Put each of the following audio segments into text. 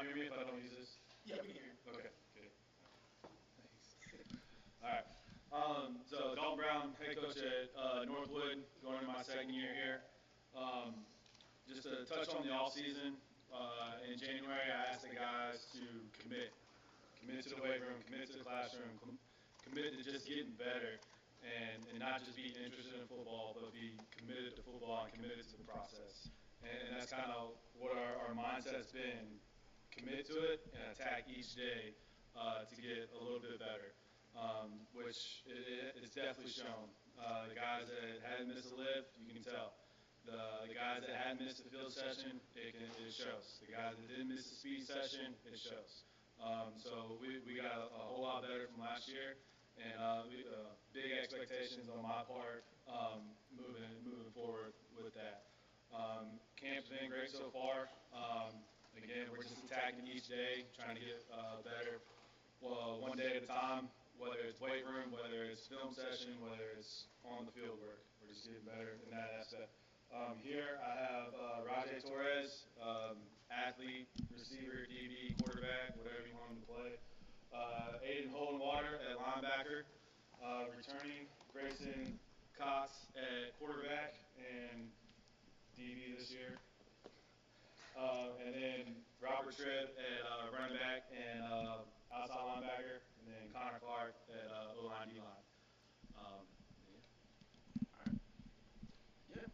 hear me if I don't use this? Yeah, we can hear you. Okay, good. Thanks. All right. So Dalton Brown, head coach at Northwood, going into my second year here. Just to touch on the offseason, in January, I asked the guys to commit to the weight room, commit to the classroom, commit to just getting better, and not just be interested in football, but be committed to football and committed to the process. And that's kind of what our mindset's been: commit to it and attack each day to get a little bit better, which it's definitely shown. The guys that hadn't missed a lift, you can tell. The guys that hadn't missed a field session, it shows. The guys that didn't miss a speed session, it shows. So we got a whole lot better from last year, and big expectations on my part moving forward with that. Camp's been great so far. Again, we're just attacking each day, trying to get better, well, one day at a time, whether it's weight room, whether it's film session, whether it's on the field work. We're just getting better in that aspect. Here I have Rajay Torres, athlete, receiver, DB, quarterback, whatever you want him to play. Aiden Holdenwater at linebacker. Returning Grayson Cox at quarterback and DB this year. And then Robert Tripp at running back and outside linebacker. And then Connor Clark at O-line, D-line. Yeah.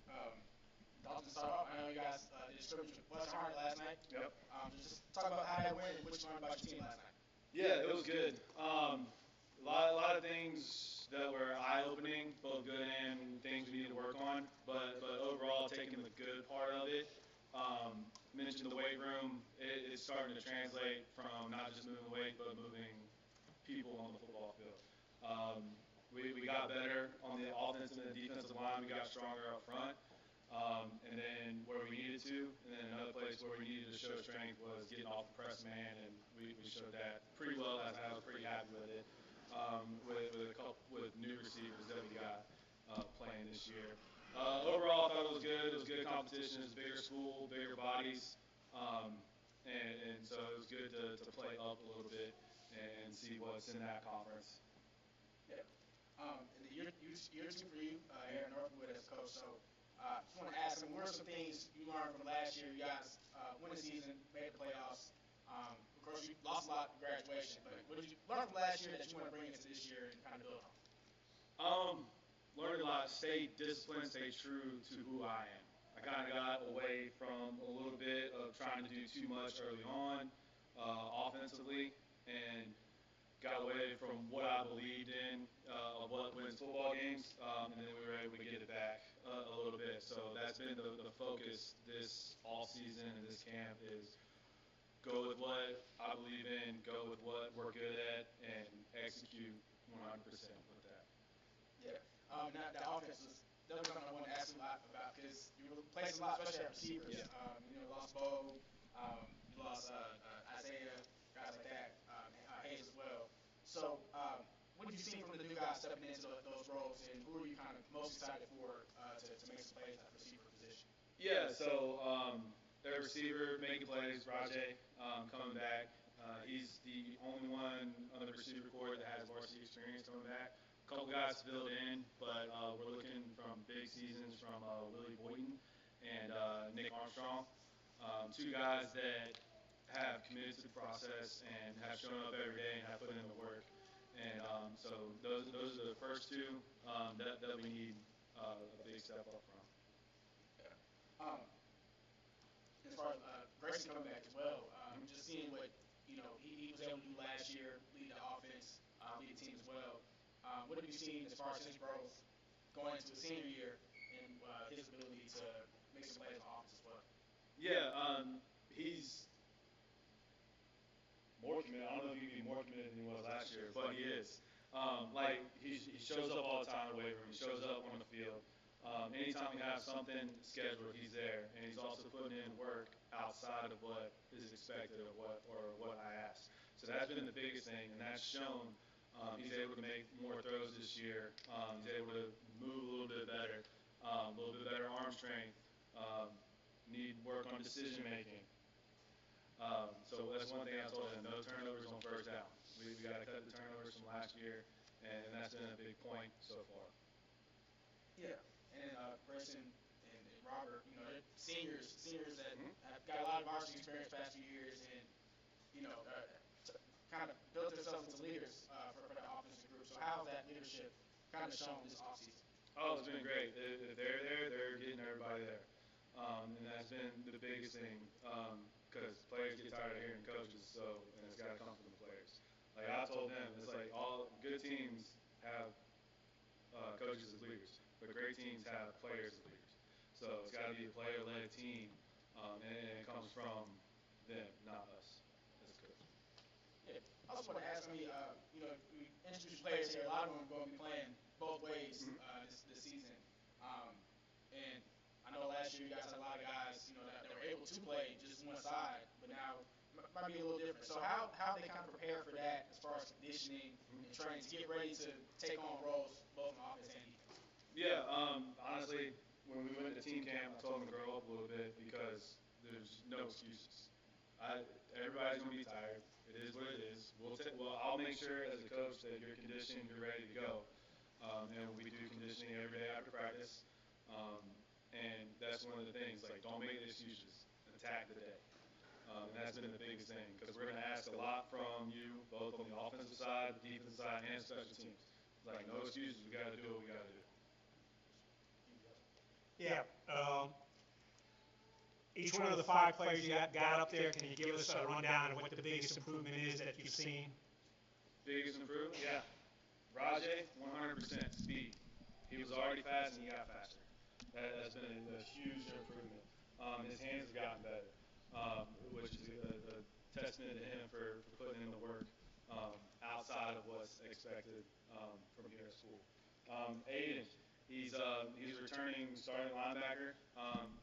Dalton, to start off, I know you guys did scrimmage with West Harnett last night. Yep. Just talk about how that went and what you learned about your team last night. Yeah, it was good. A lot of things that were eye-opening, both good and things we need to work on. But overall, taking the good part of it. Mentioned the weight room. It's starting to translate from not just moving weight, but moving people on the football field. We got better on the offensive and the defensive line. We got stronger up front. And then where we needed to, and then another place where we needed to show strength was getting off the press man, and we showed that pretty well. As I was pretty happy with it. With new receivers that we got playing this year. Overall, I thought it was good. It was good competition. It was a bigger school, bigger bodies, and so it was good to play up a little bit and see what's in that conference. Yeah. And year two for you here at Northwood as a coach. So just want to ask, what are some things you learned from last year? You guys won the season, made the playoffs. Of course, you lost a lot in graduation, but what did you learn from last year that you want to bring into this year and kind of build on? Learned a lot. Stay disciplined. Stay true to who I am. I kind of got away from a little bit of trying to do too much early on offensively, and got away from what I believed in of what wins football games, and then we were able to get it back a little bit. So that's been the focus this all season and this camp is go with what I believe in, go with what we're good at, and execute 100% with that. Yeah. Now the offense was definitely something I want to ask you a lot about because you replaced a lot, especially at receivers. Yeah. You lost Bo, you lost Isaiah, guys like that, Hayes as well. So, what have you seen from the new guys stepping into those roles, and who are you kind of most excited for to make some plays at the receiver position? Yeah, so their receiver making plays, Rajay, coming back. He's the only one on the receiver corps that has varsity experience coming back. A couple guys filled in, but we're looking from big seasons from Willie Boynton and Nick Armstrong. Two guys that have committed to the process and have shown up every day and have put in the work. And so those are the first two that we need a big step up from. Yeah. As far as Grayson coming back as well, just seeing what he was able to do last year, lead the offense, lead the team as well. What have you seen as far as his growth going into the senior year and his ability to make some plays on offense as well? Yeah, he's more committed. I don't know if he can be more committed than he was last year, but he is. He shows up all the time in the weight room. He shows up on the field. Anytime we have something scheduled, he's there, and he's also putting in work outside of what is expected of what I ask. So that's been the biggest thing, and that's shown. He's able to make more throws this year. He's able to move a little bit better, a little bit better arm strength. Need work on decision making. So that's told them no turnovers on first down. We got to cut the turnovers from last year, and that's been a big point so far. Yeah, and then Grayson and Robert, they're seniors that have got a lot of varsity experience past few years, and kind of built themselves into leaders for that offensive group. So how's that leadership kind of shown this offseason? Oh, it's been great. If they're there, they're getting everybody there. And that's been the biggest thing because players get tired of hearing coaches, and it's got to come from the players. Like I told them, it's like all good teams have coaches as leaders, but great teams have players as leaders. So it's got to be a player-led team, and it comes from them, not us as a coach. Yeah. I also want to ask, we introduced players here. A lot of them are going to be playing both ways this season. And I know last year you guys had a lot of guys, that were able to play just one side, but now might be a little different. So how they kind of prepare for that as far as conditioning and training to get ready to take on roles both on offense and defense? Yeah, honestly, when we went to team camp, I told them to grow up a little bit because there's no excuses. Everybody's going to be tired. It is what it is. I'll make sure as a coach that you're conditioned, you're ready to go. And we do conditioning every day after practice. And that's one of the things, like, don't make excuses. Attack the day. And that's been the biggest thing because we're going to ask a lot from you, both on the offensive side, the defensive side, and special teams. It's like, no excuses. We got to do what we got to do. Yeah. Each one of the 5 players you got up there, can you give us a rundown of what the biggest improvement is that you've seen? Biggest improvement? Yeah. Rajay, 100% speed. He was already fast and he got faster. That's been a huge improvement. His hands have gotten better, which is a testament to him for putting in the work outside of what's expected from here at school. Aiden, he's returning starting linebacker,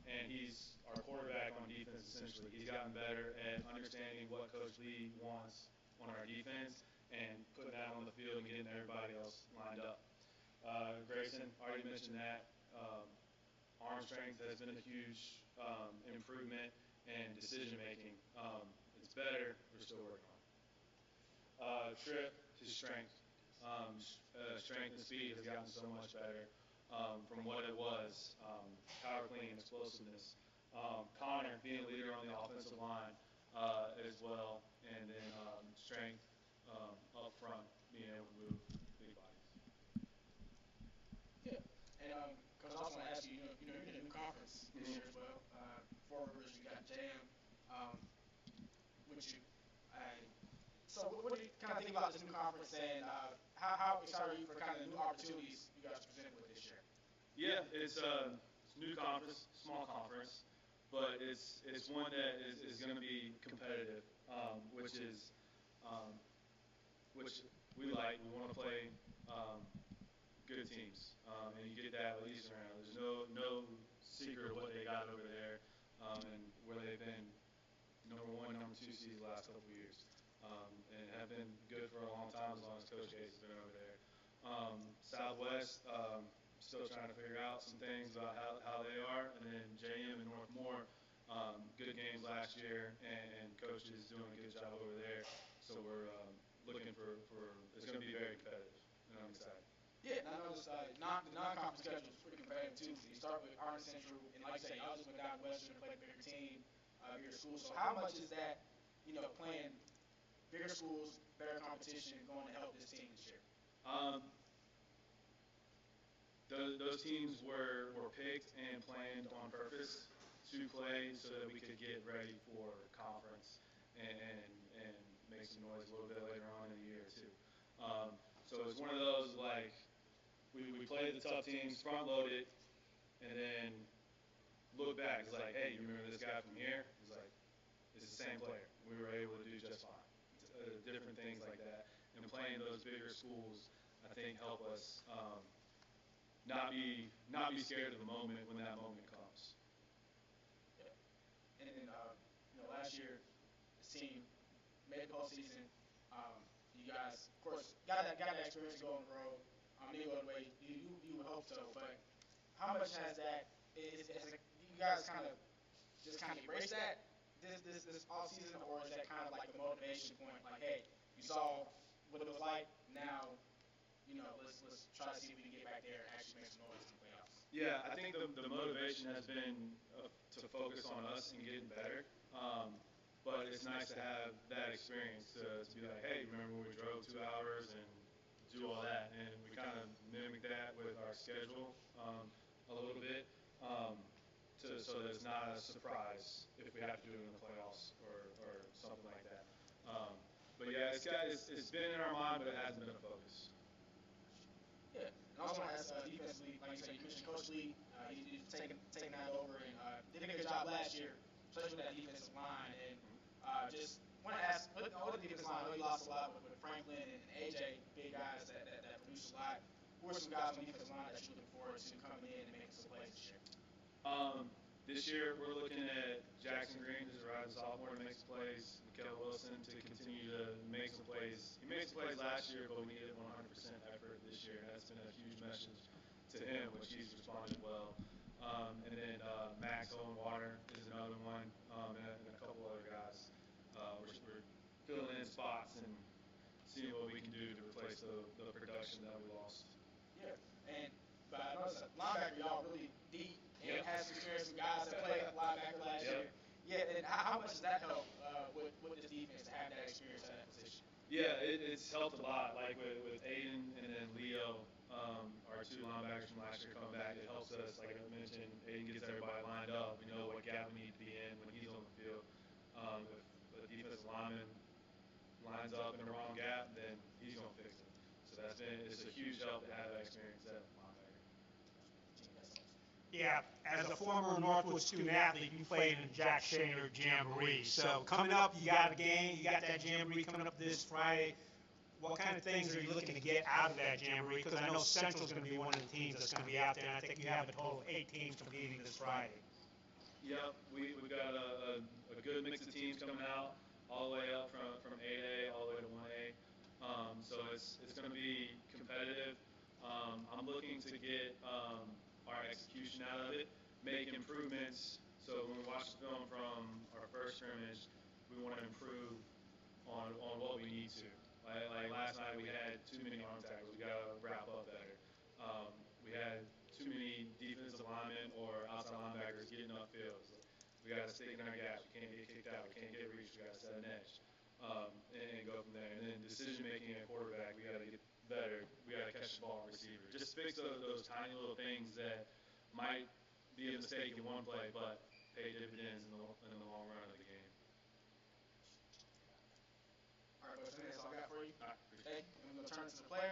and he's our quarterback on defense essentially. He's gotten better at understanding what Coach Lee wants on our defense and putting that on the field and getting everybody else lined up. Grayson, already mentioned that. Arm strength has been a huge improvement, and decision making. It's better. We're still working on it. Trip, his strength. Strength and speed has gotten so much better from what it was. Power clean, explosiveness. Connor being a leader on the offensive line as well, and then strength up front, being able to move big bodies. Yeah, and because I also want to ask you, you're in a new conference this year as well. Four Rivers, you got JM with you. So what do you kind of think about this new conference, and how excited are you for kind of the new opportunities you guys presented with this year? Yeah, it's a new conference, small conference, but it's one that is going to be competitive, which we like. We want to play good teams, and you get that with Eastern round. There's no secret of what they got over there, and where they've been number 1, number 2 seeds the last couple of years, and have been good for a long time as long as Coach Gates has been over there. Southwest, still trying to figure out some things about how they are, and then JM and Northmore, good games last year, and Coach is doing a good job over there. So we're looking for it's going to be very competitive, and I'm excited. Yeah, and I know the non-conference schedule is pretty competitive too. So you start with Army Central, and like I said, y'all just went down to Western to play a bigger team, bigger school. So how much is that, playing bigger schools, better competition, going to help this team this year? Those teams were picked and planned on purpose to play so that we could get ready for conference and make some noise a little bit later on in the year too. So it's one of those, like, we played the tough teams, front loaded, and then look back. It's like, hey, you remember this guy from here? It's like, it's the same player. We were able to do just fine. Different things like that. And playing those bigger schools, I think, help us not be scared of the moment when that moment comes. Yeah. And then, last year, this team made the postseason. You guys, of course, got that experience to go on the road. Didn't go the way you would hope so, but how much has that? You guys kind of embrace that this off season, or is that kind of like the motivation point? Like, hey, you saw what it was like. Now, let's try to see if we can get back there and actually make some noise in the playoffs. Yeah, I think the motivation has been to focus on us and getting better. But it's nice to have that experience to be like, hey, remember when we drove 2 hours and do all that? And we kind of mimic that with our schedule a little bit, so that it's not a surprise if we have to do it in the playoffs or something like that. But yeah, it's been in our mind, but it hasn't been a focus. Yeah, and I also want to ask defensively, like you said, you mentioned Coach Lee. He's taking that over and did a good job last year, especially with that defensive line. And just want to ask, with the defensive line, I know you lost a lot with Franklin and AJ, big guys that produce a lot. Who are some guys on the defensive line that you're looking forward to coming in and making some plays this year? This year, we're looking at Jackson Green, who's a rising sophomore, to make some plays. Mikael Wilson to continue to make some plays. He made some plays last year, but we needed 100% effort this year. And that's been a huge message to him, which he's responded well. And then Max Owenwater is another one, and a couple other guys. We're filling in spots and seeing what we can do to replace the production that we lost. Yeah, but I noticed that linebacker, y'all really deep and has experience with guys that played linebacker last year. Yeah, and how much does that help with this defense to have that experience at that position? Yeah, it's helped a lot. Like with Aiden and then Leo, our two linebackers from last year coming back, it helps us. Like I mentioned, Aiden gets everybody lined up. We know what gap we need to be in when he's on the field. If the defensive lineman lines up in the wrong gap, then he's gonna fix it. So it's a huge help to have that experience at linebacker. Yeah, as a former Northwood student athlete, you played in Jack Shainer Jamboree. So coming up, you got a game, you got that Jamboree coming up this Friday. What kind of things are you looking to get out of that Jamboree? Because I know Central's going to be one of the teams that's going to be out there, and I think you have a total of 8 teams competing this Friday. Yep, we've got a good mix of teams coming out, all the way up from 8A all the way to 1A. So it's going to be competitive. I'm looking to get our execution out of it, make improvements. So when we watch the film from our first scrimmage, we want to improve on what we need to. Like last night, we had too many arm tackles. We got to wrap up better. We had too many defensive linemen or outside linebackers getting upfield. So we got to stick in our gaps. We can't get kicked out. We can't get reached. We got to set an edge and go from there. And then decision making at quarterback, we got to get better. We got to catch the ball and receiver. Just fix those tiny little things that might be a mistake in one play, but pay dividends in the long run of the game. All right, boys, that's all I got for you. All right, appreciate it. Thank you. And we're going to turn it to the player.